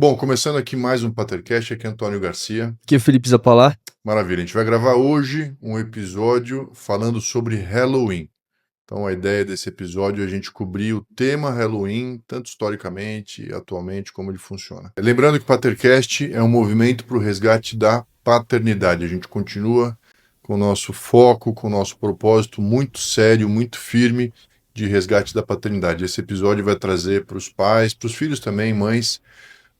Bom, começando aqui mais um Patercast, aqui é Antônio Garcia. Aqui é Felipe Zappalá. Maravilha, a gente vai gravar hoje um episódio falando sobre Halloween. Então a ideia desse episódio é a gente cobrir o tema Halloween, tanto historicamente e atualmente, como ele funciona. Lembrando que o Patercast é um movimento para o resgate da paternidade. A gente continua com o nosso foco, com o nosso propósito muito sério, muito firme de resgate da paternidade. Esse episódio vai trazer para os pais, para os filhos também, mães,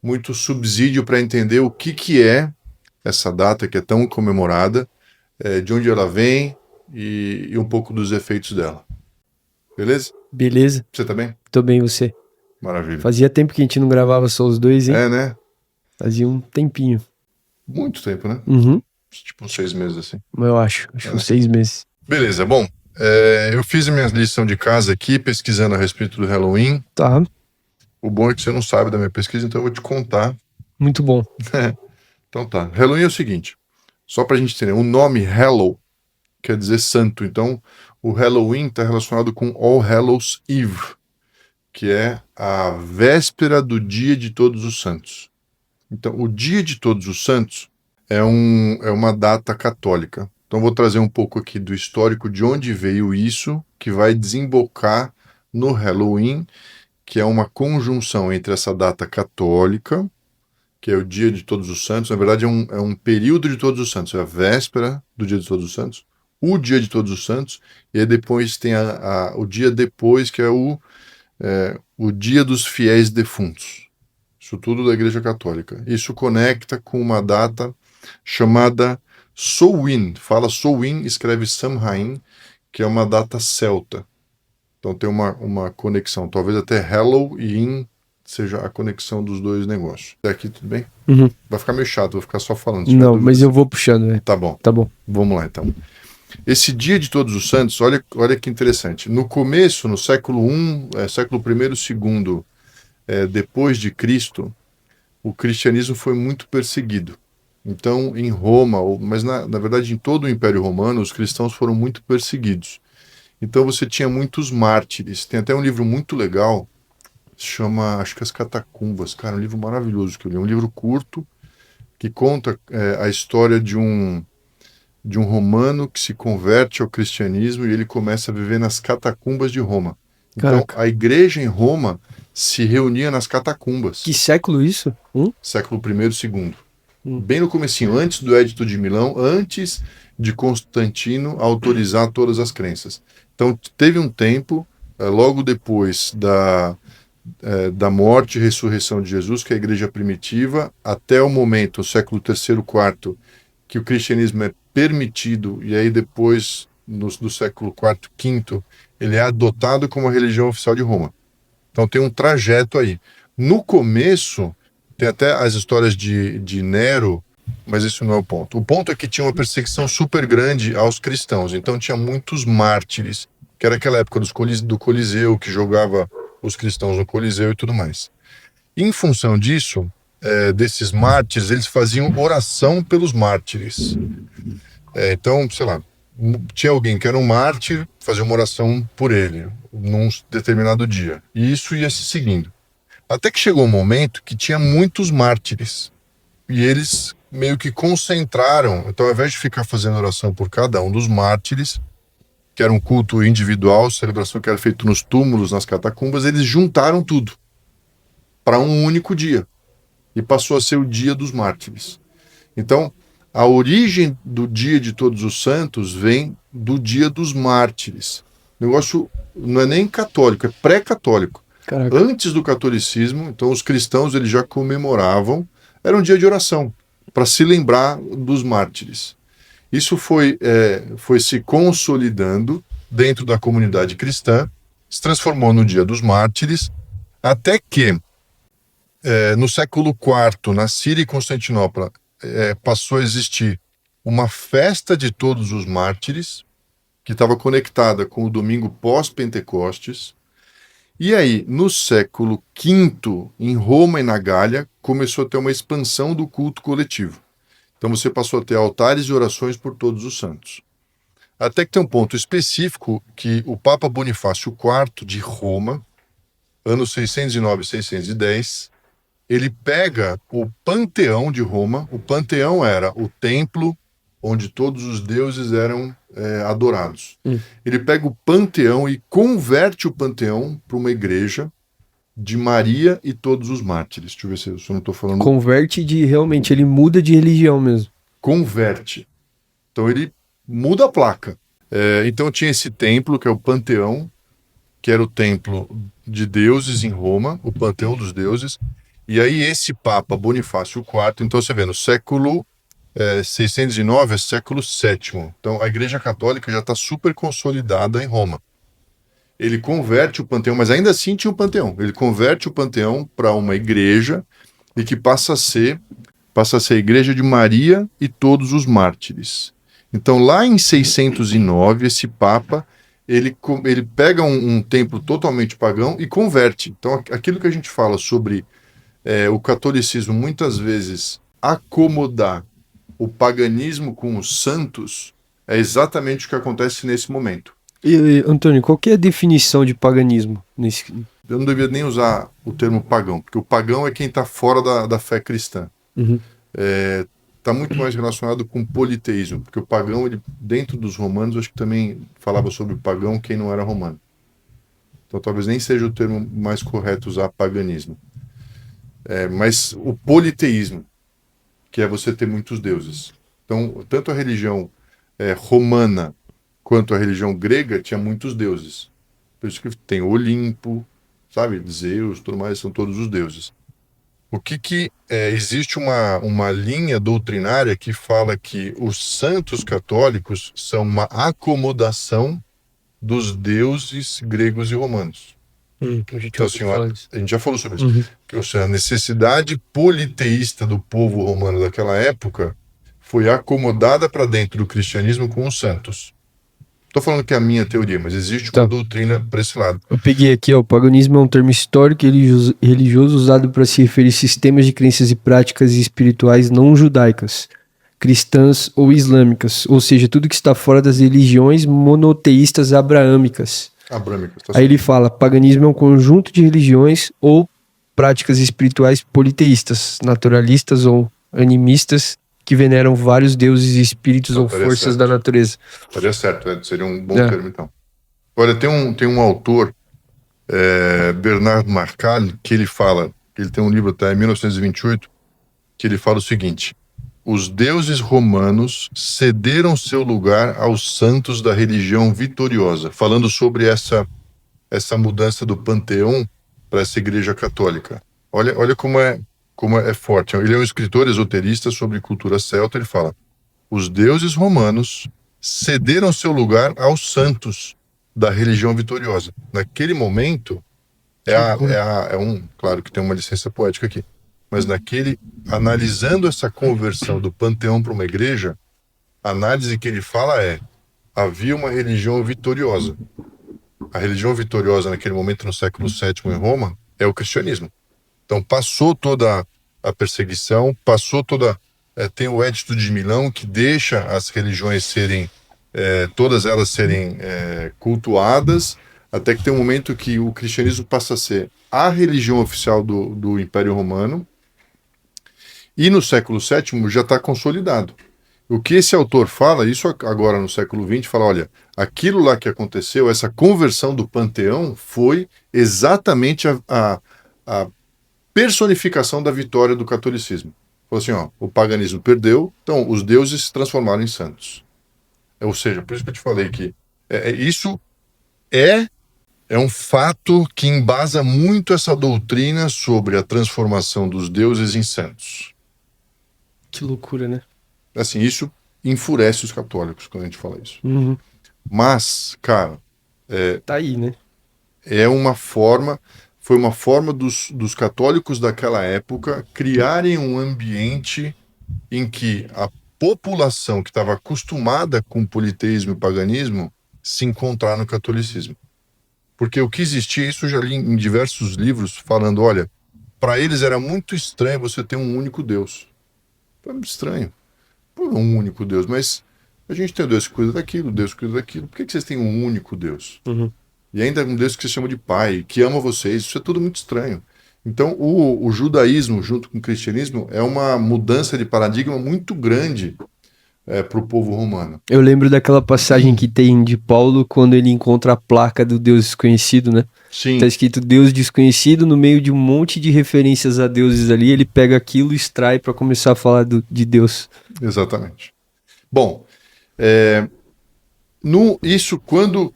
muito subsídio para entender o que é essa data que é tão comemorada, de onde ela vem e um pouco dos efeitos dela. Beleza? Beleza? Você tá bem? Tô bem, você? Maravilha. Fazia tempo que a gente não gravava só os dois, hein? É, né? Fazia um tempinho. Muito tempo, né? Uhum. Tipo uns 6 meses assim. Eu acho uns 6 meses. Beleza, bom. Eu fiz a minha lição de casa aqui, pesquisando a respeito do Halloween. Tá, O bom é que você não sabe da minha pesquisa, então eu vou te contar. muito bom. Então tá. Halloween é o seguinte, só pra gente entender, o nome Hallow quer dizer santo. Então, o Halloween está relacionado com All Hallows Eve, que é a véspera do Dia de Todos os Santos. Então, o Dia de Todos os Santos é uma data católica. Então, vou trazer um pouco aqui do histórico de onde veio isso, que vai desembocar no Halloween, que é uma conjunção entre essa data católica, que é o Dia de Todos os Santos. Na verdade, é um período de Todos os Santos, é a véspera do Dia de Todos os Santos, o Dia de Todos os Santos, e aí depois tem o dia depois, que é o Dia dos Fiéis Defuntos. Isso tudo da Igreja Católica. Isso conecta com uma data chamada Samhain. Fala Samhain, escreve Samhain, que é uma data celta. Então tem uma conexão. Talvez até Halloween seja a conexão dos dois negócios. Até aqui tudo bem? Uhum. Vai ficar meio chato, vou ficar só falando. Não, mas eu vou puxando, né? Tá bom. Tá bom. Vamos lá, então. Esse Dia de Todos os Santos, olha que interessante. No começo, no século I, século I, II, depois de Cristo, o cristianismo foi muito perseguido. Então, em Roma, mas na verdade em todo o Império Romano, os cristãos foram muito perseguidos. Então você tinha muitos mártires. Tem até um livro muito legal, chama, acho que As Catacumbas. Cara, um livro maravilhoso que eu li. Um livro curto, que conta a história de um romano que se converte ao cristianismo e ele começa a viver nas catacumbas de Roma. Então, Caraca. a igreja em Roma se reunia nas catacumbas. Que século isso? Século I e II. Bem no comecinho, antes do Edito de Milão, antes de Constantino autorizar todas as crenças. Então, teve um tempo, logo depois da morte e ressurreição de Jesus, que é a igreja primitiva, até o momento, o século III, IV, que o cristianismo é permitido, e aí depois, do século IV, V, ele é adotado como a religião oficial de Roma. Então tem um trajeto aí. No começo, tem até as histórias de Nero, mas isso não é o ponto. O ponto é que tinha uma perseguição super grande aos cristãos, então tinha muitos mártires, que era aquela época do Coliseu, que jogava os cristãos no Coliseu e tudo mais. Em função disso, desses mártires, eles faziam oração pelos mártires. Então, sei lá, tinha alguém que era um mártir, fazia uma oração por ele, num determinado dia. E isso ia se seguindo. Até que chegou um momento que tinha muitos mártires. E eles meio que concentraram. Então, ao invés de ficar fazendo oração por cada um dos mártires, que era um culto individual, celebração que era feita nos túmulos, nas catacumbas, eles juntaram tudo para um único dia. E passou a ser o Dia dos Mártires. Então, a origem do Dia de Todos os Santos vem do Dia dos Mártires. O negócio não é nem católico, é pré-católico. Caraca. Antes do catolicismo, então os cristãos eles já comemoravam, era um dia de oração, para se lembrar dos mártires. Isso foi se consolidando dentro da comunidade cristã, se transformou no Dia dos Mártires, até que no século IV, na Síria e Constantinopla, passou a existir uma festa de todos os mártires, que estava conectada com o domingo pós-Pentecostes. E aí, no século V, em Roma e na Gália, começou a ter uma expansão do culto coletivo. Então você passou a ter altares e orações por todos os santos. Até que tem um ponto específico que o Papa Bonifácio IV de Roma, anos 609 e 610, ele pega o panteão de Roma. O panteão era o templo onde todos os deuses eram adorados. Ele pega o panteão e converte o panteão para uma igreja de Maria e todos os mártires. Deixa eu ver se eu não estou falando... Converte realmente, ele muda de religião mesmo. Converte. Então ele muda a placa. Então tinha esse templo, que é o Panteão, que era o templo de deuses em Roma, o Panteão dos Deuses. E aí esse Papa Bonifácio IV, então você vê, no século 609 é século VII. Então a Igreja Católica já está super consolidada em Roma. Ele converte o Panteão, mas ainda assim tinha um Panteão. Ele converte o Panteão para uma igreja e que passa a ser a Igreja de Maria e todos os mártires. Então, lá em 609, esse Papa, ele pega um templo totalmente pagão e converte. Então, aquilo que a gente fala sobre o catolicismo, muitas vezes, acomodar o paganismo com os santos, é exatamente o que acontece nesse momento. E, Antônio, qual que é a definição de paganismo? Eu não devia nem usar o termo pagão, porque o pagão é quem está fora da fé cristã. Uhum. Está muito mais relacionado com politeísmo, porque o pagão, ele, dentro dos romanos, acho que também falava sobre o pagão quem não era romano. Então talvez nem seja o termo mais correto usar paganismo. Mas o politeísmo, que é você ter muitos deuses. Então, tanto a religião romana quanto a religião grega tinha muitos deuses. Por isso que tem Olimpo, sabe, Zeus, tudo mais, são todos os deuses. O que existe uma linha doutrinária que fala que os santos católicos são uma acomodação dos deuses gregos e romanos. Então, assim, a gente já falou sobre isso. Ou seja, a necessidade politeísta do povo romano daquela época foi acomodada para dentro do cristianismo com os santos. Estou falando que é a minha teoria, mas existe uma doutrina para esse lado. Eu peguei aqui, o paganismo é um termo histórico e religioso usado para se referir a sistemas de crenças e práticas espirituais não judaicas, cristãs ou islâmicas, ou seja, tudo que está fora das religiões monoteístas abraâmicas. Aí ele fala, paganismo é um conjunto de religiões ou práticas espirituais politeístas, naturalistas ou animistas, que veneram vários deuses, espíritos ou forças da natureza. Estaria certo, seria um bom termo, então. Olha, tem um autor, Bernard Marcal, que ele tem um livro até 1928, que ele fala o seguinte: os deuses romanos cederam seu lugar aos santos da religião vitoriosa, falando sobre essa mudança do panteão para essa igreja católica. Olha como é forte. Ele é um escritor esoterista sobre cultura celta. Ele fala: os deuses romanos cederam seu lugar aos santos da religião vitoriosa. Naquele momento, claro que tem uma licença poética aqui, mas analisando essa conversão do panteão para uma igreja, a análise que ele fala havia uma religião vitoriosa. A religião vitoriosa naquele momento, no século VII em Roma, é o cristianismo. Então passou toda a perseguição, tem o Edito de Milão, que deixa as religiões todas elas serem cultuadas, até que tem um momento que o cristianismo passa a ser a religião oficial do Império Romano, e no século VII já está consolidado. O que esse autor fala, isso agora no século XX, fala, olha, aquilo lá que aconteceu, essa conversão do panteão, foi exatamente a personificação da vitória do catolicismo. Falou assim, o paganismo perdeu, então os deuses se transformaram em santos. Ou seja, por isso que eu te falei que isso é um fato que embasa muito essa doutrina sobre a transformação dos deuses em santos. Que loucura, né? Assim, isso enfurece os católicos quando a gente fala isso. Uhum. Mas, cara... tá aí, né? Foi uma forma dos católicos daquela época criarem um ambiente em que a população que estava acostumada com politeísmo e paganismo se encontrar no catolicismo. Porque o que existia, isso eu já li em diversos livros, falando, olha, para eles era muito estranho você ter um único Deus. Foi muito estranho. Por um único Deus, mas a gente tem um Deus que cuida daquilo, Deus que cuida daquilo. Por que vocês têm um único Deus? Uhum. E ainda um Deus que se chama de Pai, que ama vocês. Isso é tudo muito estranho. Então, o judaísmo, junto com o cristianismo, é uma mudança de paradigma muito grande para o povo romano. Eu lembro daquela passagem que tem de Paulo quando ele encontra a placa do Deus desconhecido, né? Sim, Tá escrito Deus desconhecido no meio de um monte de referências a deuses ali. Ele pega aquilo e extrai para começar a falar de Deus. exatamente. Bom, isso quando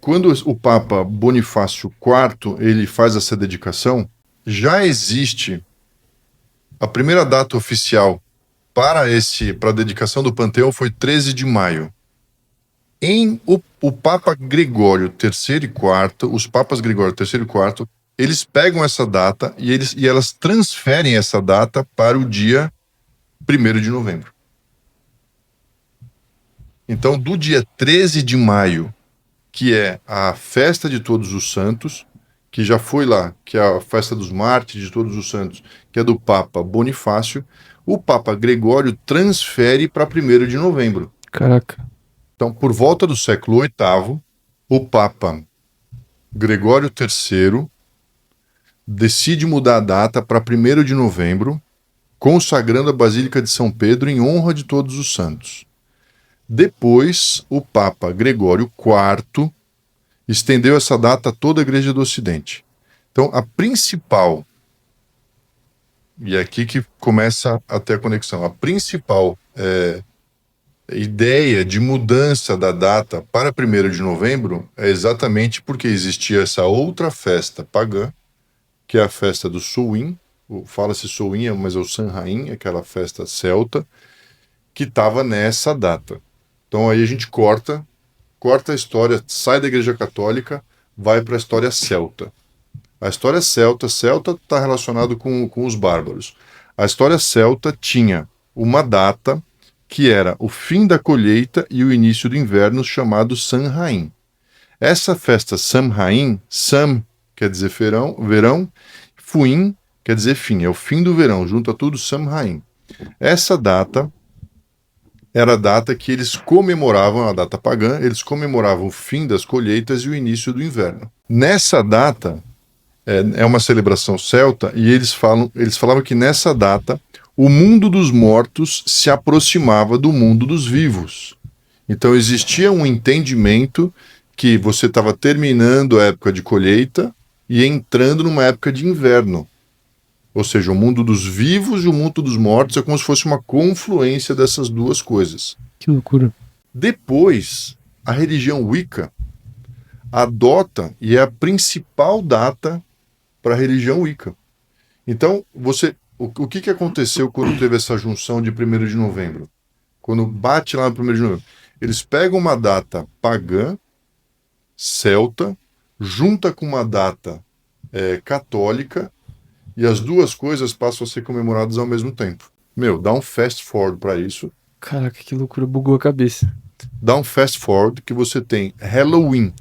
o Papa Bonifácio IV ele faz essa dedicação, já existe a primeira data oficial para a dedicação do Panteão foi 13 de maio. O Papa Gregório III e IV, os Papas Gregório III e IV, eles pegam essa data e elas transferem essa data para o dia 1º de novembro. Então, do dia 13 de maio, que é a festa de Todos os Santos, que já foi lá, que é a festa dos mártires de Todos os Santos, que é do Papa Bonifácio, o Papa Gregório transfere para 1º de novembro. Caraca. Então, por volta do século VIII, o Papa Gregório III decide mudar a data para 1º de novembro, consagrando a Basílica de São Pedro em honra de Todos os Santos. Depois, o Papa Gregório IV estendeu essa data a toda a Igreja do Ocidente. Então, a principal, e é aqui que começa a ter a conexão, a principal ideia de mudança da data para 1º de novembro é exatamente porque existia essa outra festa pagã, que é a festa do Samhain, fala-se Samhain, mas é o Samhain, aquela festa celta, que estava nessa data. Então aí a gente corta a história, sai da Igreja Católica, vai para a história celta. A história celta está relacionado com os bárbaros. A história celta tinha uma data que era o fim da colheita e o início do inverno, chamado Samhain. Essa festa Samhain, Sam quer dizer verão, Fuin quer dizer fim, é o fim do verão, junta tudo Samhain. Essa data era a data que eles comemoravam, a data pagã, eles comemoravam o fim das colheitas e o início do inverno. Nessa data, é uma celebração celta, e eles falavam que nessa data o mundo dos mortos se aproximava do mundo dos vivos. Então existia um entendimento que você estava terminando a época de colheita e entrando numa época de inverno. Ou seja, o mundo dos vivos e o mundo dos mortos é como se fosse uma confluência dessas duas coisas. Que loucura. Depois, a religião Wicca adota e é a principal data para a religião Wicca. Então, o que aconteceu quando teve essa junção de 1º de novembro? Quando bate lá no 1º de novembro. Eles pegam uma data pagã, celta, junta com uma data católica, e as duas coisas passam a ser comemoradas ao mesmo tempo. Dá um fast forward para isso. Caraca, que loucura, bugou a cabeça. Dá um fast forward que você tem Halloween.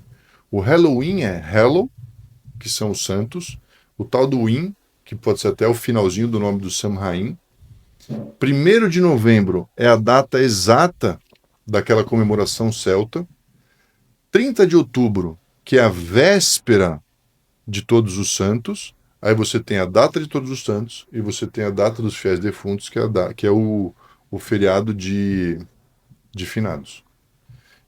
O Halloween é Hallow, que são os santos. O tal do Win, que pode ser até o finalzinho do nome do Samhain. 1º de novembro é a data exata daquela comemoração celta. 30 de outubro, que é a véspera de Todos os Santos. Aí você tem a data de Todos os Santos e você tem a data dos fiéis defuntos, que é o feriado de finados.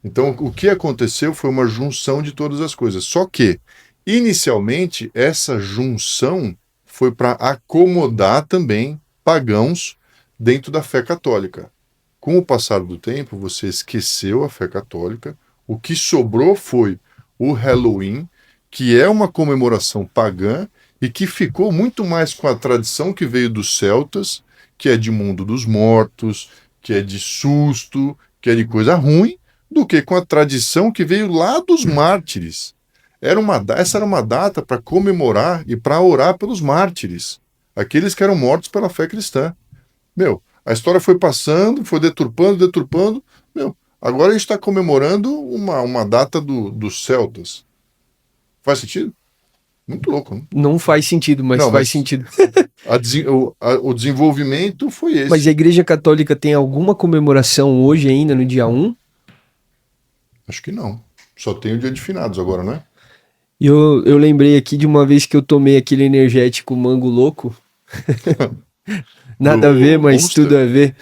Então, o que aconteceu foi uma junção de todas as coisas. Só que, inicialmente, essa junção foi para acomodar também pagãos dentro da fé católica. Com o passar do tempo, você esqueceu a fé católica. O que sobrou foi o Halloween, que é uma comemoração pagã, e que ficou muito mais com a tradição que veio dos celtas, que é de mundo dos mortos, que é de susto, que é de coisa ruim, do que com a tradição que veio lá dos mártires. Essa era uma data para comemorar e para orar pelos mártires, aqueles que eram mortos pela fé cristã. A história foi passando, foi deturpando, agora a gente está comemorando uma data dos celtas. Faz sentido? Muito louco, né? Não faz sentido, mas faz sentido. O desenvolvimento foi esse. Mas a Igreja Católica tem alguma comemoração hoje ainda, no dia 1? Acho que não. Só tem o dia de finados agora, né? E eu lembrei aqui de uma vez que eu tomei aquele energético Mango Louco. Nada a ver, mas Monster? tudo a ver.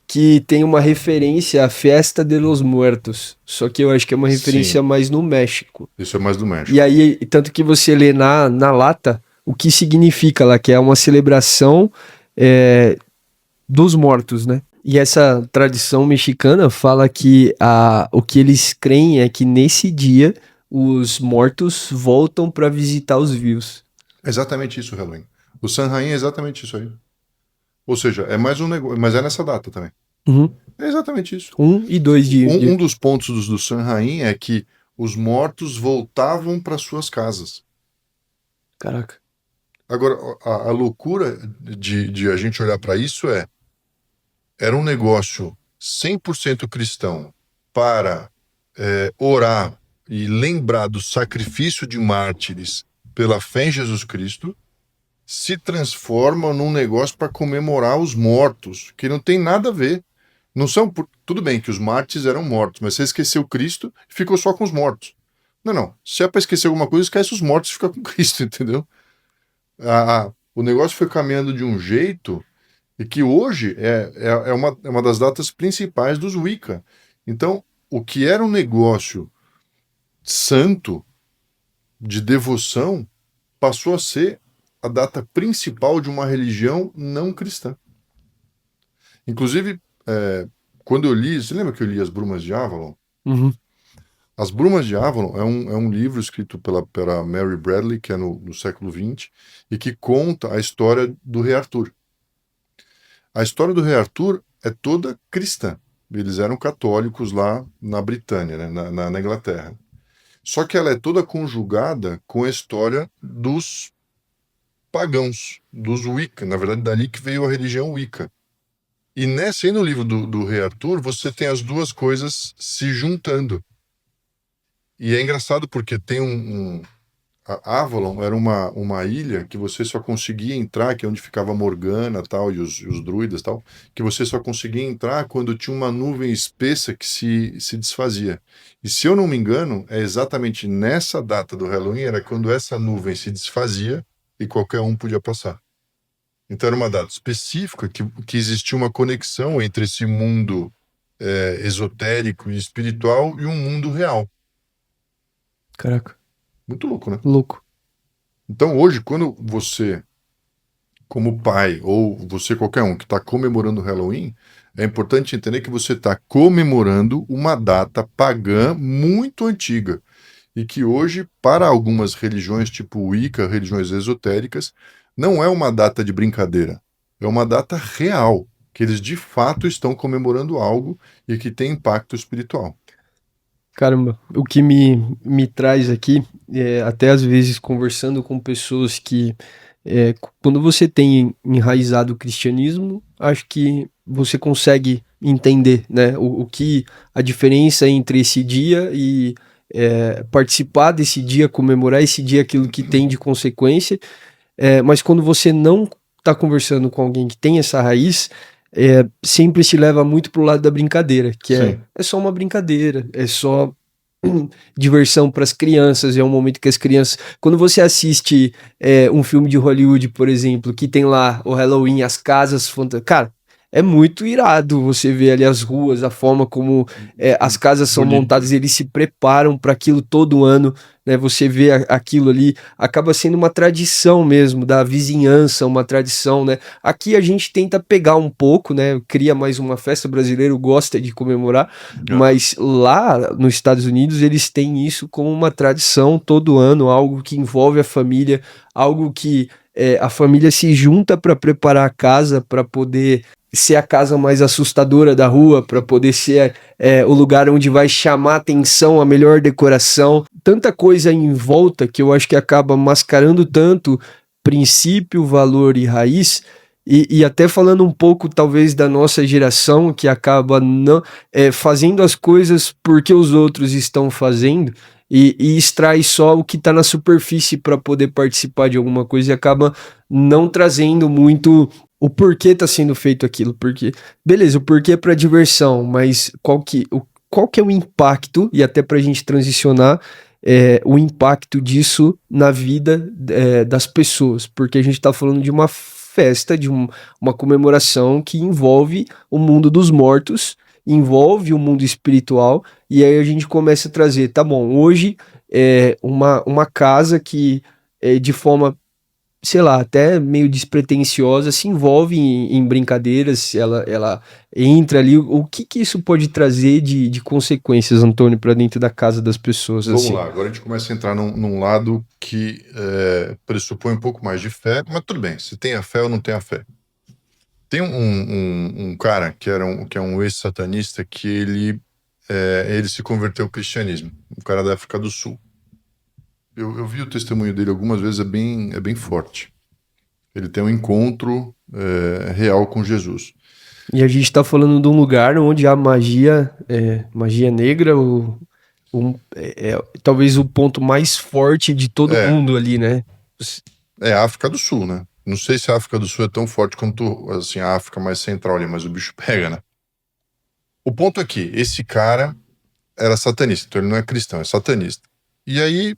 Que tem uma referência à Fiesta de los Muertos. Só que eu acho que é uma referência Sim, mais no México. isso é mais do E México. aí, tanto que você lê na lata o que significa lá, que é uma celebração dos mortos, né? E essa tradição mexicana fala que o que eles creem é que nesse dia os mortos voltam para visitar os vivos. É exatamente isso, Halloween. O Samhain é exatamente isso aí. Ou seja, é mais um negócio, mas é nessa data também. Uhum. É exatamente isso. 1 e 2 Um dos pontos do Samhain é que os mortos voltavam para suas casas. Caraca. Agora, a loucura de a gente olhar para isso era um negócio 100% cristão para orar e lembrar do sacrifício de mártires pela fé em Jesus Cristo, se transforma num negócio para comemorar os mortos, que não tem nada a ver. Não são. Tudo bem que os mártires eram mortos, mas você esqueceu Cristo e ficou só com os mortos. Não, não. Se é para esquecer alguma coisa, esquece os mortos e fica com Cristo, entendeu? O negócio foi caminhando de um jeito e que hoje é uma das datas principais dos Wicca. Então, o que era um negócio santo, de devoção, passou a ser a data principal de uma religião não cristã. Inclusive, quando eu li, você lembra que eu li As Brumas de Avalon? Uhum. As Brumas de Avalon é um livro escrito pela Mary Bradley, que é no século XX, e que conta a história do rei Arthur. A história do rei Arthur é toda cristã. Eles eram católicos lá na Britânia, né, na Inglaterra. Só que ela é toda conjugada com a história dos pagãos, dos Wicca. Na verdade, dali que veio a religião Wicca. E aí no livro do rei Arthur, você tem as duas coisas se juntando. E é engraçado porque tem a Avalon era uma ilha que você só conseguia entrar, que é onde ficava Morgana tal, e os druidas tal, que você só conseguia entrar quando tinha uma nuvem espessa que se desfazia. E se eu não me engano, é exatamente nessa data do Halloween, era quando essa nuvem se desfazia e qualquer um podia passar. Então era uma data específica que existia uma conexão entre esse mundo esotérico e espiritual e um mundo real. Caraca. Muito louco, né? Louco. Então hoje, quando você, como pai, ou você qualquer um que está comemorando o Halloween, é importante entender que você está comemorando uma data pagã muito antiga. E que hoje, para algumas religiões, tipo Wicca, religiões esotéricas, não é uma data de brincadeira. É uma data real, que eles de fato estão comemorando algo e que tem impacto espiritual. Caramba, o que me traz aqui, até às vezes conversando com pessoas que, quando você tem enraizado o cristianismo, acho que você consegue entender, né, o que a diferença entre esse dia e participar desse dia, comemorar esse dia, aquilo que tem de consequência, mas quando você não está conversando com alguém que tem essa raiz, sempre se leva muito pro lado da brincadeira, que Sim. é só uma brincadeira, é só diversão para as crianças, é um momento que as crianças... Quando você assiste um filme de Hollywood, por exemplo, que tem lá o Halloween, as casas cara, é muito irado você ver ali as ruas, a forma como as casas são montadas, eles se preparam para aquilo todo ano, né? Você vê aquilo ali, acaba sendo uma tradição mesmo da vizinhança, uma tradição, né? Aqui a gente tenta pegar um pouco, né? Cria mais uma festa, o brasileiro gosta de comemorar, mas lá nos Estados Unidos eles têm isso como uma tradição todo ano, algo que envolve a família, algo que a família se junta para preparar a casa, para poder ser a casa mais assustadora da rua, para poder ser o lugar onde vai chamar atenção, a melhor decoração, tanta coisa em volta que eu acho que acaba mascarando tanto princípio, valor e raiz, e até falando um pouco talvez da nossa geração que acaba não fazendo as coisas porque os outros estão fazendo, e extrai só o que está na superfície para poder participar de alguma coisa e acaba não trazendo muito o porquê está sendo feito aquilo. Porque, beleza, o porquê é para diversão, mas qual que é o impacto, e até para a gente transicionar, o impacto disso na vida das pessoas, porque a gente está falando de uma festa, de uma comemoração que envolve o mundo dos mortos, envolve o mundo espiritual, e aí a gente começa a trazer, tá bom, hoje uma casa que de forma, sei lá, até meio despretensiosa, se envolve em brincadeiras, ela entra ali. O que isso pode trazer de consequências, Antônio, para dentro da casa das pessoas? Vamos assim? lá, agora a gente começa a entrar num lado que pressupõe um pouco mais de fé, mas tudo bem, se tem a fé ou não tem a fé. Tem um cara que é um ex-satanista que ele se converteu ao cristianismo, um cara da África do Sul. Eu vi o testemunho dele algumas vezes, é bem forte. Ele tem um encontro real com Jesus. E a gente está falando de um lugar onde a magia negra, talvez o ponto mais forte de todo mundo ali, né? É a África do Sul, né? Não sei se a África do Sul é tão forte quanto assim, a África mais central ali, mas o bicho pega, né? O ponto é que esse cara era satanista, então ele não é cristão, é satanista. E aí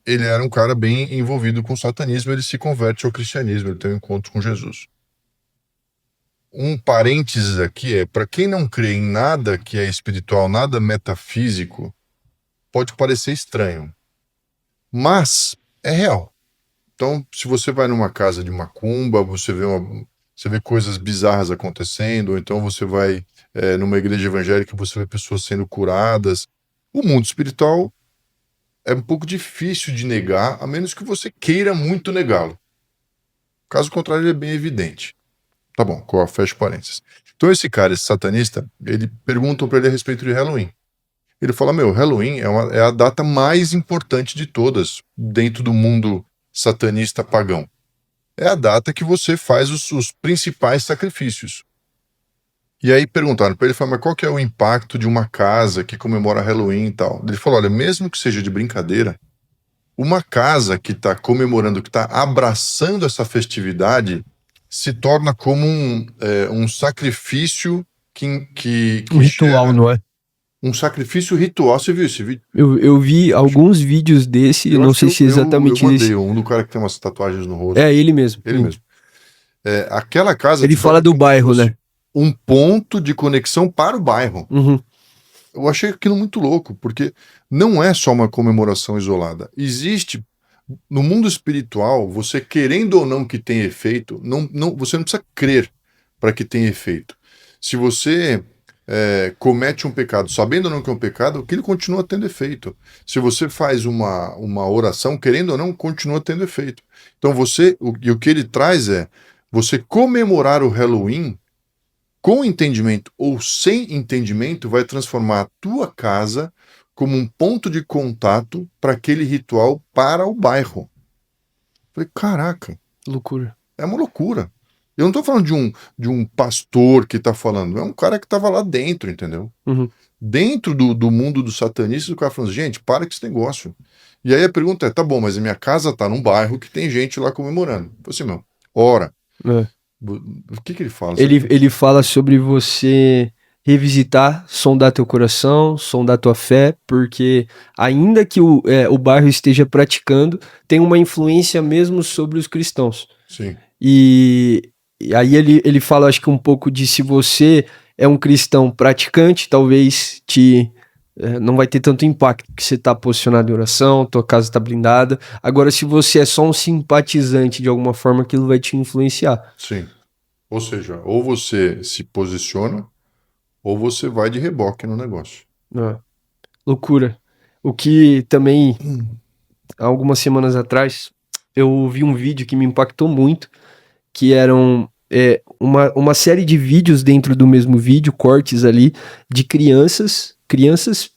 ele era um cara bem envolvido com o satanismo, ele se converte ao cristianismo, ele tem um encontro com Jesus. Um parênteses aqui para quem não crê em nada que é espiritual, nada metafísico, pode parecer estranho, mas é real. Então, se você vai numa casa de macumba, você vê coisas bizarras acontecendo, ou então você vai numa igreja evangélica, você vê pessoas sendo curadas. O mundo espiritual é um pouco difícil de negar, a menos que você queira muito negá-lo. Caso contrário, ele é bem evidente. Tá bom, fecha parênteses. Então esse cara, esse satanista, ele perguntam para ele a respeito de Halloween. Ele fala, Halloween é a data mais importante de todas dentro do mundo satanista pagão. É a data que você faz os principais sacrifícios. E aí perguntaram para ele, mas qual que é o impacto de uma casa que comemora Halloween e tal? Ele falou, olha, mesmo que seja de brincadeira, uma casa que está comemorando, que está abraçando essa festividade, se torna como um sacrifício que um ritual, não é? Um sacrifício ritual. Você viu esse vídeo? Eu vi alguns vídeos desse, eu não sei se exatamente eu mandei um do cara que tem umas tatuagens no rosto. É ele mesmo. Ele mesmo. Aquela casa... Ele fala do bairro, né? Um ponto de conexão para o bairro. Uhum. Eu achei aquilo muito louco, porque não é só uma comemoração isolada. Existe, no mundo espiritual, você querendo ou não que tenha efeito, você não precisa crer para que tenha efeito. Se você comete um pecado, sabendo ou não que é um pecado, aquilo continua tendo efeito. Se você faz uma oração, querendo ou não, continua tendo efeito. Então o que ele traz você comemorar o Halloween com entendimento ou sem entendimento, vai transformar a tua casa como um ponto de contato para aquele ritual para o bairro. Falei, caraca. Loucura. É uma loucura. Eu não estou falando de um pastor que está falando, é um cara que estava lá dentro, entendeu? Uhum. Dentro do mundo dos satanistas, o cara falando, gente, para com esse negócio. E aí a pergunta tá bom, mas a minha casa está num bairro que tem gente lá comemorando. Eu falei assim, ora... O que ele fala? Ele fala sobre você revisitar, sondar teu coração, sondar tua fé, porque ainda que o bairro esteja praticando, tem uma influência mesmo sobre os cristãos. Sim. E aí ele fala, acho que um pouco de se você é um cristão praticante, talvez não vai ter tanto impacto, porque você está posicionado em oração, tua casa está blindada. Agora, se você é só um simpatizante de alguma forma, aquilo vai te influenciar. Sim. Ou seja, ou você se posiciona, ou você vai de reboque no negócio. Loucura. O que também, algumas semanas atrás, eu vi um vídeo que me impactou muito, que eram uma série de vídeos dentro do mesmo vídeo, cortes ali, de crianças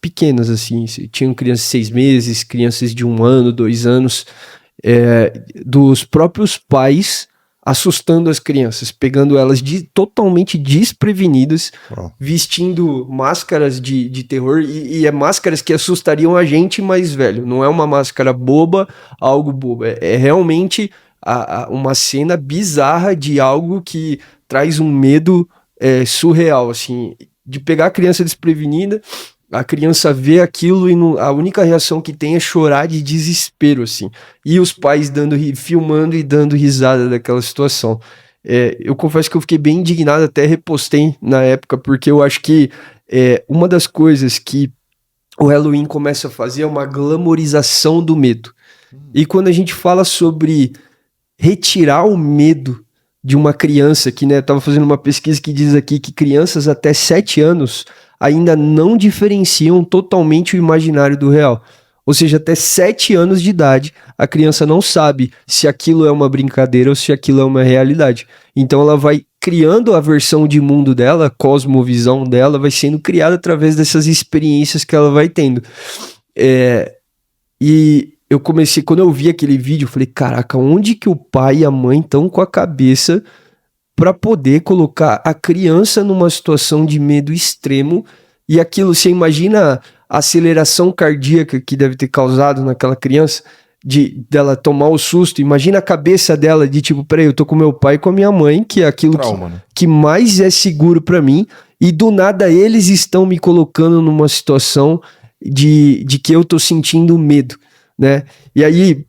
pequenas, assim. Tinham crianças de 6 meses, crianças de 1 ano, 2 anos, dos próprios pais assustando as crianças, pegando elas totalmente desprevenidas, vestindo máscaras de terror, e máscaras que assustariam a gente, mas, velho, não é uma máscara boba, algo bobo, é realmente uma cena bizarra de algo que traz um medo surreal, assim, de pegar a criança desprevenida A criança vê aquilo e a única reação que tem é chorar de desespero, assim. E os pais filmando e dando risada daquela situação. Eu confesso que eu fiquei bem indignado, até repostei na época, porque eu acho que uma das coisas que o Halloween começa a fazer é uma glamorização do medo. E quando a gente fala sobre retirar o medo de uma criança, que, né, tava fazendo uma pesquisa que diz aqui que crianças até 7 anos ainda não diferenciam totalmente o imaginário do real. Ou seja, até 7 anos de idade, a criança não sabe se aquilo é uma brincadeira ou se aquilo é uma realidade. Então ela vai criando a versão de mundo dela, a cosmovisão dela, vai sendo criada através dessas experiências que ela vai tendo. E eu comecei, quando eu vi aquele vídeo, eu falei, caraca, onde que o pai e a mãe estão com a cabeça para poder colocar a criança numa situação de medo extremo? E aquilo, você imagina a aceleração cardíaca que deve ter causado naquela criança, dela tomar o susto, imagina a cabeça dela de tipo, peraí, eu tô com meu pai e com a minha mãe, que é aquilo Trauma, né? que mais é seguro para mim, e do nada eles estão me colocando numa situação de que eu tô sentindo medo, né? E aí,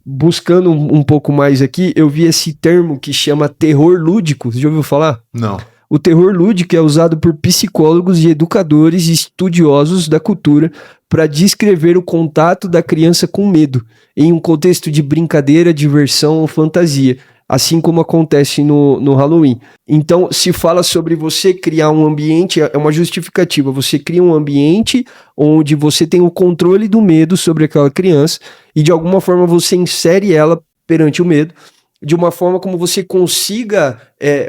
buscando um pouco mais aqui, eu vi esse termo que chama terror lúdico. Você já ouviu falar? Não. O terror lúdico é usado por psicólogos e educadores e estudiosos da cultura para descrever o contato da criança com medo, em um contexto de brincadeira, diversão ou fantasia, assim como acontece no Halloween. Então, se fala sobre você criar um ambiente, é uma justificativa, você cria um ambiente onde você tem o controle do medo sobre aquela criança e de alguma forma você insere ela perante o medo, de uma forma como você consiga,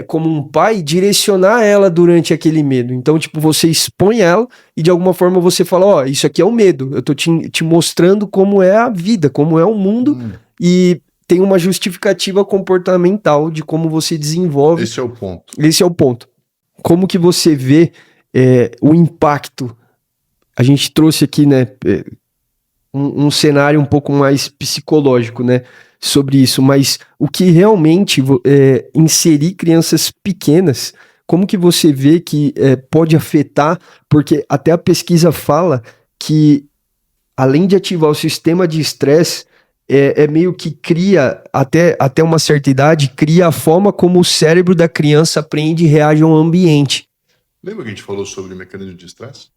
como um pai, direcionar ela durante aquele medo. Então, tipo, você expõe ela e de alguma forma você fala, ó, isso aqui é o medo, eu tô te mostrando como é a vida, como é o mundo, e tem uma justificativa comportamental de como você desenvolve. Esse é o ponto. Esse é o ponto. Como que você vê o impacto? A gente trouxe aqui, né, um cenário um pouco mais psicológico, né, sobre isso, mas o que realmente inserir crianças pequenas, como que você vê que pode afetar, porque até a pesquisa fala que além de ativar o sistema de estresse, meio que cria, até uma certa idade, cria a forma como o cérebro da criança aprende e reage ao ambiente. Lembra que a gente falou sobre mecanismo de estresse?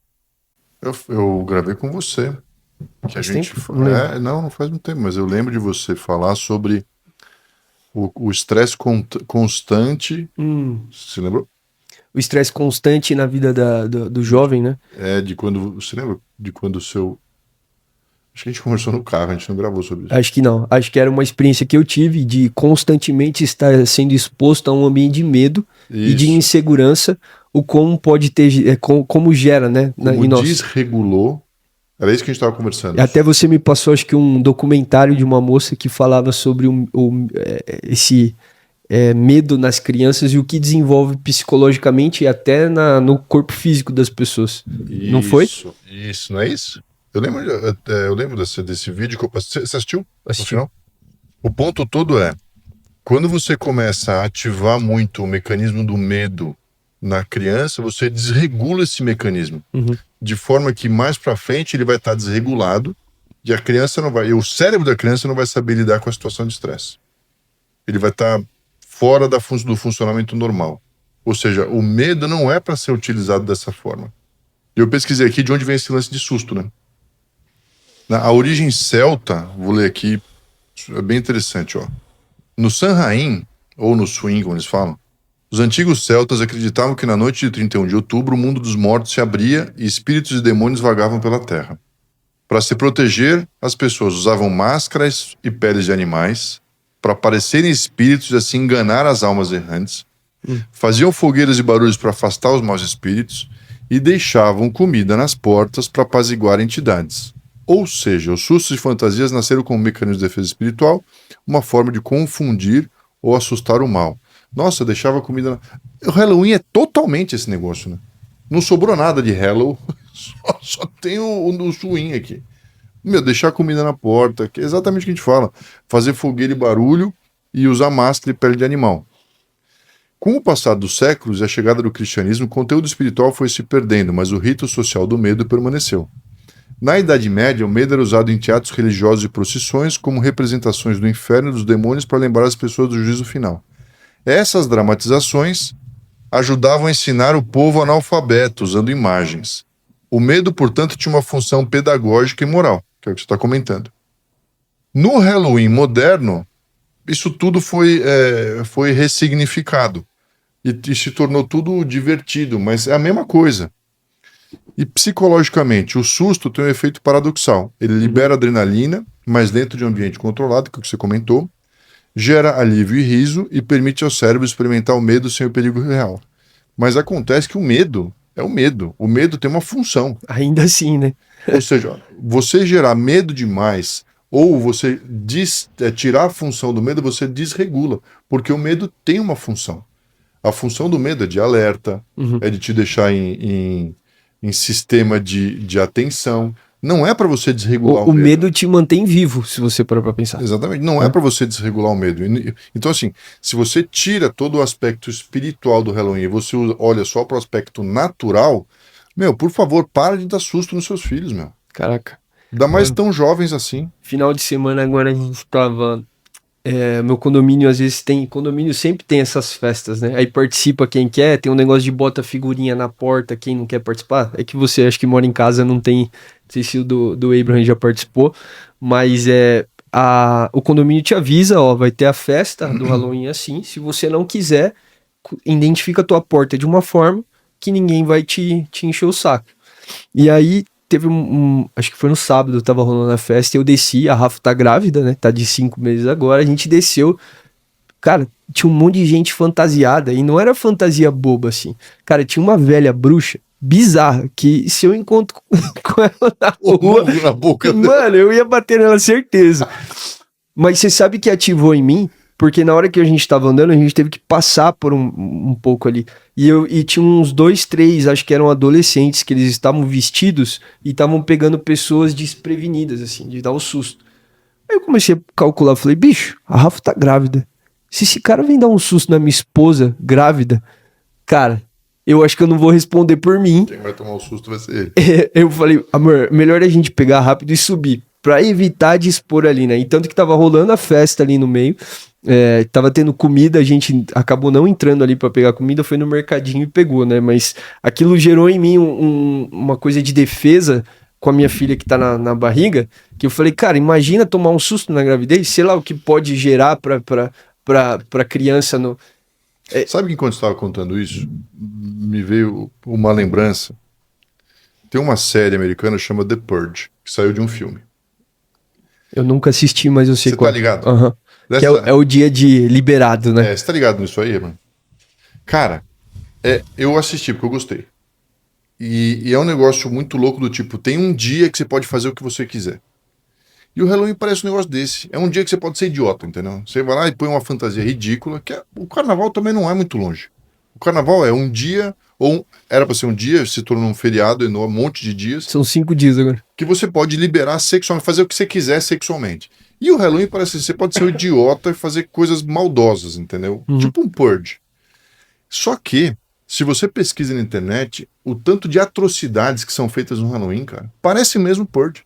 Eu gravei com você. Que a gente não faz muito tempo, mas eu lembro de você falar sobre o estresse constante. Você lembrou? O estresse constante na vida do jovem, né? Você lembra de quando o seu... Acho que a gente conversou no carro, a gente não gravou sobre isso. Acho que não. Acho que era uma experiência que eu tive de constantemente estar sendo exposto a um ambiente de medo e de insegurança, o como pode ter, como gera, né? Como desregulou. Era isso que a gente estava conversando. Até você me passou, acho que um documentário de uma moça que falava sobre esse medo nas crianças e o que desenvolve psicologicamente e até no corpo físico das pessoas. Isso, não foi? Isso, não é isso? Eu lembro desse vídeo. Você assistiu? Assisti. O ponto todo quando você começa a ativar muito o mecanismo do medo na criança, você desregula esse mecanismo. De forma que mais pra frente ele vai estar desregulado e a criança não vai... E o cérebro da criança não vai saber lidar com a situação de estresse. Ele vai estar fora do funcionamento normal. Ou seja, o medo não é para ser utilizado dessa forma. Eu pesquisei aqui de onde vem esse lance de susto, né? A origem celta, vou ler aqui, é bem interessante, ó. No Samhain, ou no Swing, como eles falam, os antigos celtas acreditavam que na noite de 31 de outubro o mundo dos mortos se abria e espíritos e demônios vagavam pela terra. Para se proteger, as pessoas usavam máscaras e peles de animais para parecerem espíritos e assim enganar as almas errantes, faziam fogueiras e barulhos para afastar os maus espíritos e deixavam comida nas portas para apaziguar entidades. Ou seja, os sustos e fantasias nasceram como um mecanismo de defesa espiritual, uma forma de confundir ou assustar o mal. Nossa, deixava comida... O Halloween é totalmente esse negócio, né? Não sobrou nada de Halloween, só tem o swing aqui. Deixar comida na porta, que é exatamente o que a gente fala. Fazer fogueira e barulho e usar máscara e pele de animal. Com o passar dos séculos e a chegada do cristianismo, o conteúdo espiritual foi se perdendo, mas o rito social do medo permaneceu. Na Idade Média, o medo era usado em teatros religiosos e procissões como representações do inferno e dos demônios para lembrar as pessoas do juízo final. Essas dramatizações ajudavam a ensinar o povo analfabeto, usando imagens. O medo, portanto, tinha uma função pedagógica e moral, que é o que você está comentando. No Halloween moderno, isso tudo foi ressignificado e se tornou tudo divertido, mas é a mesma coisa. E psicologicamente, o susto tem um efeito paradoxal. Ele libera adrenalina, mas dentro de um ambiente controlado, que é o que você comentou, gera alívio e riso e permite ao cérebro experimentar o medo sem o perigo real. Mas acontece que o medo é o medo. O medo tem uma função. Ainda assim, né? Ou seja, você gerar medo demais ou você tirar a função do medo, você desregula. Porque o medo tem uma função. A função do medo é de alerta, é de te deixar em sistema de atenção. Não é para você desregular O medo te mantém vivo, se você parar pra pensar. Exatamente. Não é para você desregular o medo. Então, assim, se você tira todo o aspecto espiritual do Halloween e você olha só para o aspecto natural, por favor, para de dar susto nos seus filhos, meu. Caraca. Ainda mais tão jovens assim. Final de semana agora a gente tava... meu condomínio, às vezes condomínio sempre tem essas festas, né? Aí participa quem quer, tem um negócio de bota figurinha na porta, quem não quer participar. É que você, acho que mora em casa, não sei se o do Abraham já participou, mas o condomínio te avisa, ó, vai ter a festa do Halloween assim, se você não quiser, identifica a tua porta de uma forma que ninguém vai te encher o saco. E aí, teve acho que foi no sábado, tava rolando a festa, eu desci, a Rafa tá grávida, né, tá de 5 meses agora, a gente desceu, cara, tinha um monte de gente fantasiada, e não era fantasia boba, assim, cara, tinha uma velha bruxa, bizarra, que se eu encontro com ela na rua, na boca mano, eu ia bater nela, certeza. Mas você sabe que ativou em mim, porque na hora que a gente tava andando, a gente teve que passar por um pouco ali. E tinha uns 2, 3, acho que eram adolescentes, que eles estavam vestidos e estavam pegando pessoas desprevenidas, assim, de dar um susto. Aí eu comecei a calcular, falei, bicho, a Rafa tá grávida. Se esse cara vem dar um susto na minha esposa grávida, cara, eu acho que eu não vou responder por mim. Quem vai tomar o susto vai ser ele. Eu falei, amor, melhor a gente pegar rápido e subir, pra evitar de expor ali, né? E tanto que tava rolando a festa ali no meio, tava tendo comida, a gente acabou não entrando ali pra pegar comida, foi no mercadinho e pegou, né? Mas aquilo gerou em mim uma coisa de defesa com a minha filha que tá na barriga, que eu falei, cara, imagina tomar um susto na gravidez, sei lá o que pode gerar pra criança no... Sabe que enquanto você estava contando isso, me veio uma lembrança. Tem uma série americana chamada The Purge, que saiu de um filme. Eu nunca assisti, mas eu sei Você qual. tá ligado? Uhum. Que é o dia de liberado, né? Você tá ligado nisso aí, mano? Cara, eu assisti porque eu gostei. E é um negócio muito louco do tipo, tem um dia que você pode fazer o que você quiser. E o Halloween parece um negócio desse. É um dia que você pode ser idiota, entendeu? Você vai lá e põe uma fantasia ridícula, o carnaval também não é muito longe. O carnaval é um dia, era pra ser um dia, se tornou um feriado, um monte de dias. São 5 dias agora. Que você pode liberar sexualmente, fazer o que você quiser sexualmente. E o Halloween parece que você pode ser um idiota e fazer coisas maldosas, entendeu? Tipo um purge. Só que, se você pesquisa na internet, o tanto de atrocidades que são feitas no Halloween, cara, parece mesmo purge.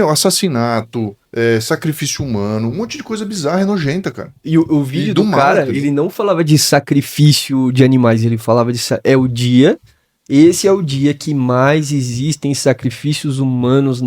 Assassinato, sacrifício humano, um monte de coisa bizarra e nojenta, cara. E o vídeo do cara, ele não falava de sacrifício de animais, ele falava esse é o dia que mais existem sacrifícios humanos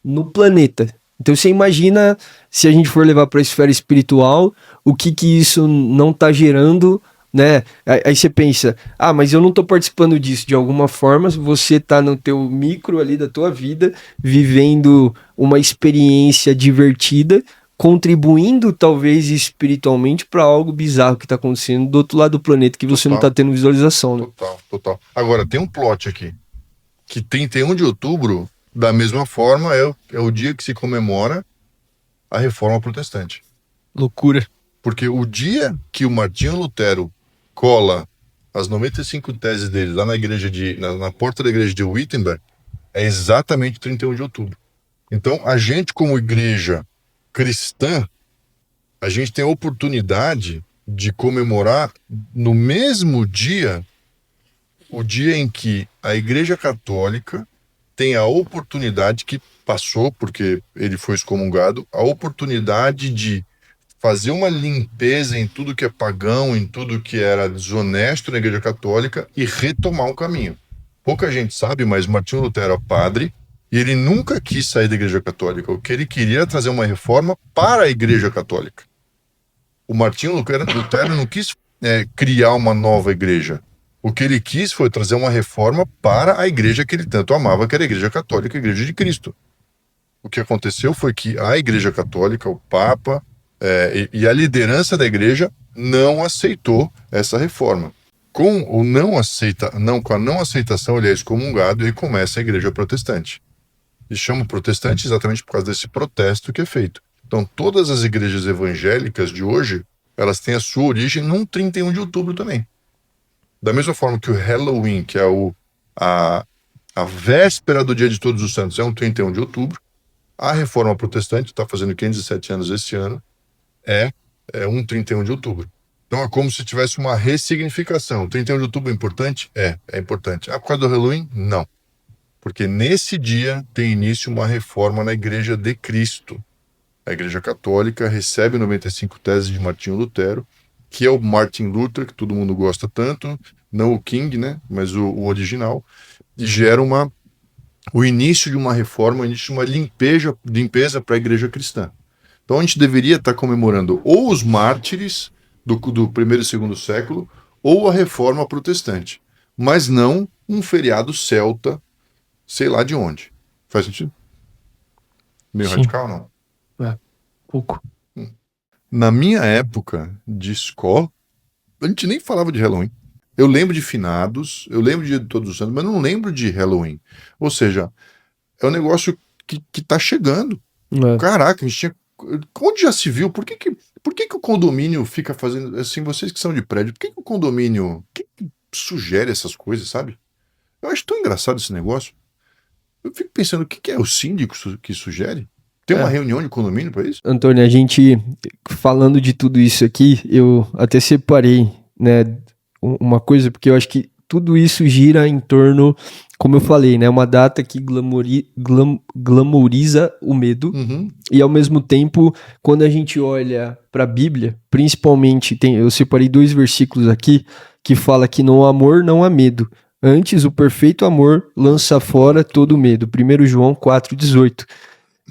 no planeta. Então você imagina, se a gente for levar para a esfera espiritual, o que isso não tá gerando, né? Aí você pensa, mas eu não tô participando disso de alguma forma, você tá no teu micro ali da tua vida, vivendo uma experiência divertida, contribuindo talvez espiritualmente para algo bizarro que tá acontecendo do outro lado do planeta que você não tá tendo visualização, né? Total. Agora, tem um plot aqui, que 31 de outubro, da mesma forma, é o dia que se comemora a Reforma Protestante. Loucura. Porque o dia que o Martinho Lutero cola as 95 teses dele lá na porta da igreja de Wittenberg, é exatamente 31 de outubro. Então, a gente como igreja cristã, a gente tem a oportunidade de comemorar no mesmo dia, o dia em que a Igreja Católica tem a oportunidade, que passou porque ele foi excomungado, a oportunidade de fazer uma limpeza em tudo que é pagão, em tudo que era desonesto na Igreja Católica e retomar um caminho. Pouca gente sabe, mas Martinho Lutero é padre e ele nunca quis sair da Igreja Católica. O que ele queria era trazer uma reforma para a Igreja Católica. O Martinho Lutero não quis criar uma nova igreja. O que ele quis foi trazer uma reforma para a igreja que ele tanto amava, que era a Igreja Católica, a Igreja de Cristo. O que aconteceu foi que a Igreja Católica, o Papa e a liderança da igreja não aceitou essa reforma. Com a não aceitação, ele é excomungado e aí começa a Igreja Protestante. E chama protestante exatamente por causa desse protesto que é feito. Então, todas as igrejas evangélicas de hoje, elas têm a sua origem num 31 de outubro também. Da mesma forma que o Halloween, que é a véspera do Dia de Todos os Santos, é um 31 de outubro, a Reforma Protestante, está fazendo 517 anos esse ano, é um 31 de outubro. Então é como se tivesse uma ressignificação. 31 de outubro é importante? É importante. Por causa do Halloween? Não. Porque nesse dia tem início uma reforma na Igreja de Cristo. A Igreja Católica recebe 95 teses de Martinho Lutero, que é o Martin Luther, que todo mundo gosta tanto, não o King, né, mas o original, e gera o início de uma reforma, o início de uma limpeza para a Igreja cristã. Então a gente deveria estar comemorando ou os mártires do primeiro e segundo século, ou a reforma protestante, mas não um feriado celta, sei lá de onde. Faz sentido? Meio Sim. radical, não? Pouco. Na minha época de escola, a gente nem falava de Halloween. Eu lembro de finados, eu lembro de Dia de Todos os Santos, mas não lembro de Halloween. Ou seja, é um negócio que tá chegando. Caraca, a gente tinha... Onde já se viu? Por que o condomínio fica fazendo... Assim, vocês que são de prédio, por que o condomínio... que sugere essas coisas, sabe? Eu acho tão engraçado esse negócio. Eu fico pensando, o que é o síndico que sugere? Tem uma reunião de condomínio para isso? Antônio, a gente, falando de tudo isso aqui, eu até separei, né, uma coisa, porque eu acho que tudo isso gira em torno, como eu falei, né, uma data que glamouriza o medo, e ao mesmo tempo, quando a gente olha para a Bíblia, principalmente, eu separei 2 versículos aqui, que fala que no amor não há medo, antes o perfeito amor lança fora todo medo, 1 João 4,18.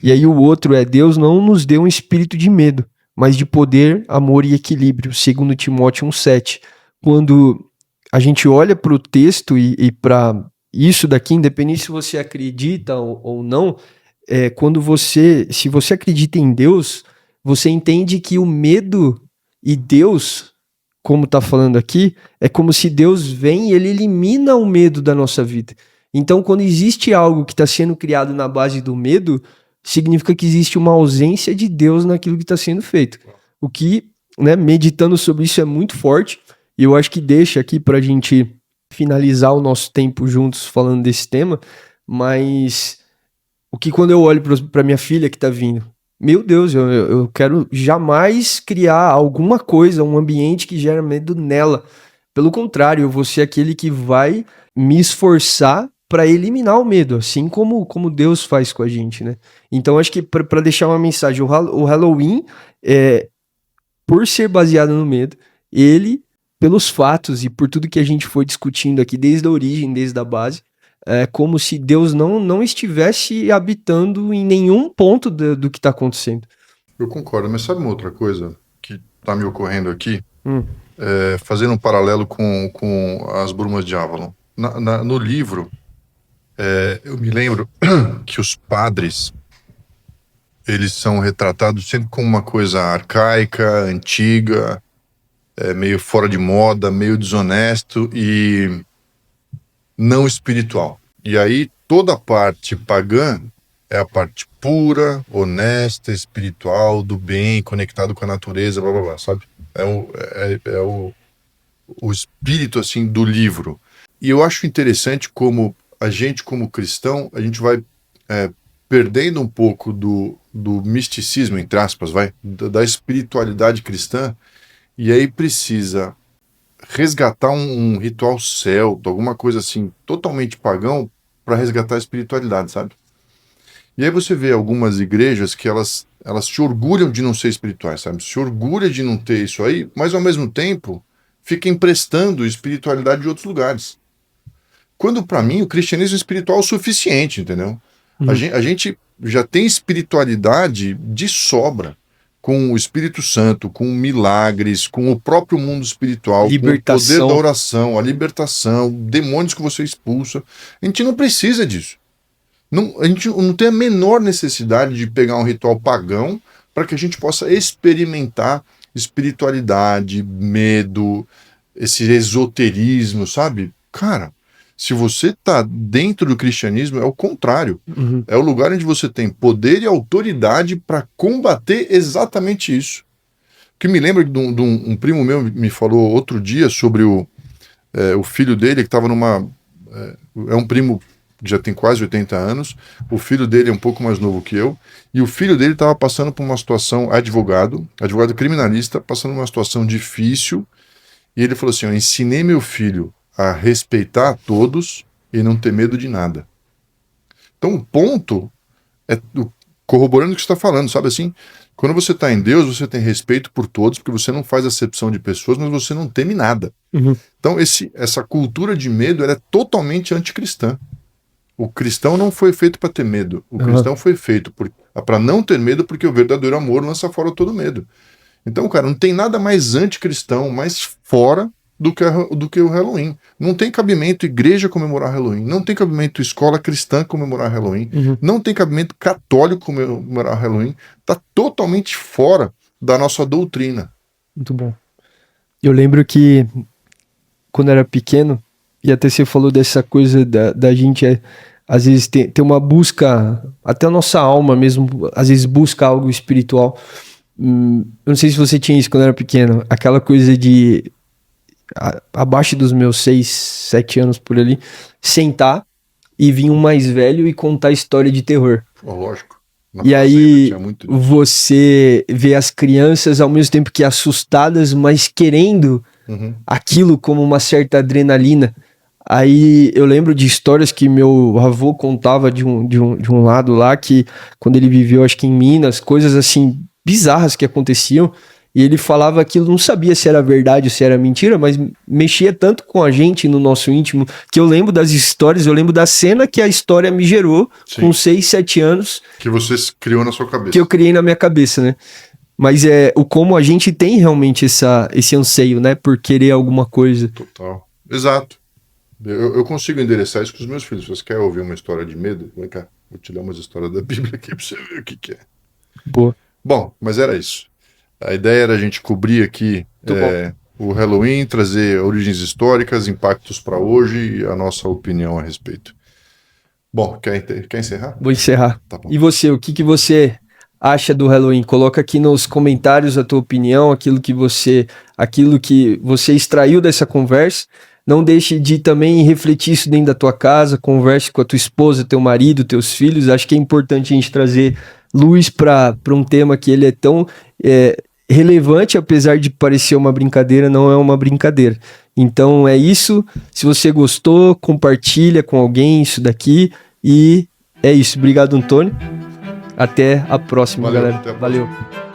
E aí o outro Deus não nos deu um espírito de medo, mas de poder, amor e equilíbrio, 2 Timóteo 1,7. Quando a gente olha para o texto e para isso daqui, independente se você acredita ou não, se você acredita em Deus, você entende que o medo e Deus, como está falando aqui, é como se Deus vem e ele elimina o medo da nossa vida. Então, quando existe algo que está sendo criado na base do medo, significa que existe uma ausência de Deus naquilo que está sendo feito. O que, né, meditando sobre isso é muito forte, e eu acho que deixa aqui para a gente finalizar o nosso tempo juntos falando desse tema, mas o que quando eu olho para minha filha que está vindo, meu Deus, eu quero jamais criar alguma coisa, um ambiente que gera medo nela. Pelo contrário, eu vou ser aquele que vai me esforçar para eliminar o medo, assim como Deus faz com a gente, né? Então, acho que para deixar uma mensagem, o Halloween, por ser baseado no medo, ele, pelos fatos e por tudo que a gente foi discutindo aqui, desde a origem, desde a base, é como se Deus não estivesse habitando em nenhum ponto do que está acontecendo. Eu concordo, mas sabe uma outra coisa que está me ocorrendo aqui? Fazendo um paralelo com as Brumas de Avalon. No livro, eu me lembro que os padres, eles são retratados sempre como uma coisa arcaica, antiga, meio fora de moda, meio desonesto e não espiritual. E aí toda a parte pagã é a parte pura, honesta, espiritual, do bem, conectado com a natureza, blá blá blá, sabe? É o espírito assim do livro. E eu acho interessante como a gente, como cristão, a gente vai perdendo um pouco do misticismo, entre aspas, da espiritualidade cristã, e aí precisa resgatar um ritual celta, alguma coisa assim, totalmente pagão, para resgatar a espiritualidade, sabe? E aí você vê algumas igrejas que elas se orgulham de não ser espirituais, sabe? Se orgulham de não ter isso aí, mas ao mesmo tempo fica emprestando espiritualidade de outros lugares. Quando, para mim, o cristianismo espiritual é o suficiente, entendeu? A gente já tem espiritualidade de sobra, com o Espírito Santo, com milagres, com o próprio mundo espiritual, com o poder da oração, a libertação, demônios que você expulsa. A gente não precisa disso. A gente não tem a menor necessidade de pegar um ritual pagão para que a gente possa experimentar espiritualidade, medo, esse esoterismo, sabe? Cara, se você está dentro do cristianismo, é o contrário. É o lugar onde você tem poder e autoridade para combater exatamente isso. O que me lembra de um primo meu me falou outro dia sobre o filho dele, que estava numa... é um primo que já tem quase 80 anos, o filho dele é um pouco mais novo que eu, e o filho dele estava passando por uma situação, advogado criminalista, passando por uma situação difícil, e ele falou assim, eu ensinei meu filho a respeitar todos e não ter medo de nada. Então o ponto é corroborando o que você está falando, sabe assim? Quando você está em Deus, você tem respeito por todos, porque você não faz acepção de pessoas, mas você não teme nada. Então essa cultura de medo ela é totalmente anticristã. O cristão não foi feito para ter medo. O cristão foi feito para não ter medo, porque o verdadeiro amor lança fora todo medo. Então, cara, não tem nada mais anticristão, mais fora do que o Halloween. Não tem cabimento igreja comemorar Halloween. Não tem cabimento escola cristã comemorar Halloween. Não tem cabimento católico comemorar Halloween. Tá totalmente fora da nossa doutrina. Muito bom. Eu lembro que quando eu era pequeno, e até você falou dessa coisa da gente, às vezes, ter uma busca, até a nossa alma mesmo, às vezes busca algo espiritual. Eu não sei se você tinha isso quando era pequeno, aquela coisa de, abaixo dos meus 6, 7 anos por ali, sentar e vir um mais velho e contar história de terror. Lógico. E aí você vê as crianças ao mesmo tempo que assustadas, mas querendo aquilo como uma certa adrenalina. Aí eu lembro de histórias que meu avô contava de um lado lá, que quando ele viveu, acho que em Minas, coisas assim bizarras que aconteciam, e ele falava aquilo, não sabia se era verdade ou se era mentira, mas mexia tanto com a gente no nosso íntimo, que eu lembro das histórias, eu lembro da cena que a história me gerou. Sim. Com 6, 7 anos. Que você criou na sua cabeça. Que eu criei na minha cabeça, né? Mas como a gente tem realmente esse anseio, né? Por querer alguma coisa. Total. Exato. Eu consigo endereçar isso com os meus filhos. Se você quer ouvir uma história de medo, vem cá, vou te dar umas histórias da Bíblia aqui pra você ver o que é. Boa. Bom, mas era isso. A ideia era a gente cobrir aqui o Halloween, trazer origens históricas, impactos para hoje e a nossa opinião a respeito. Bom, quer encerrar? Vou encerrar. Tá bom. E você, o que você acha do Halloween? Coloca aqui nos comentários a tua opinião, aquilo que você extraiu dessa conversa. Não deixe de também refletir isso dentro da tua casa, converse com a tua esposa, teu marido, teus filhos. Acho que é importante a gente trazer luz para um tema que ele é tão relevante, apesar de parecer uma brincadeira, não é uma brincadeira. Então é isso. Se você gostou, compartilha com alguém isso daqui. E é isso. Obrigado, Antônio. Até a próxima, galera. Até a próxima. Valeu.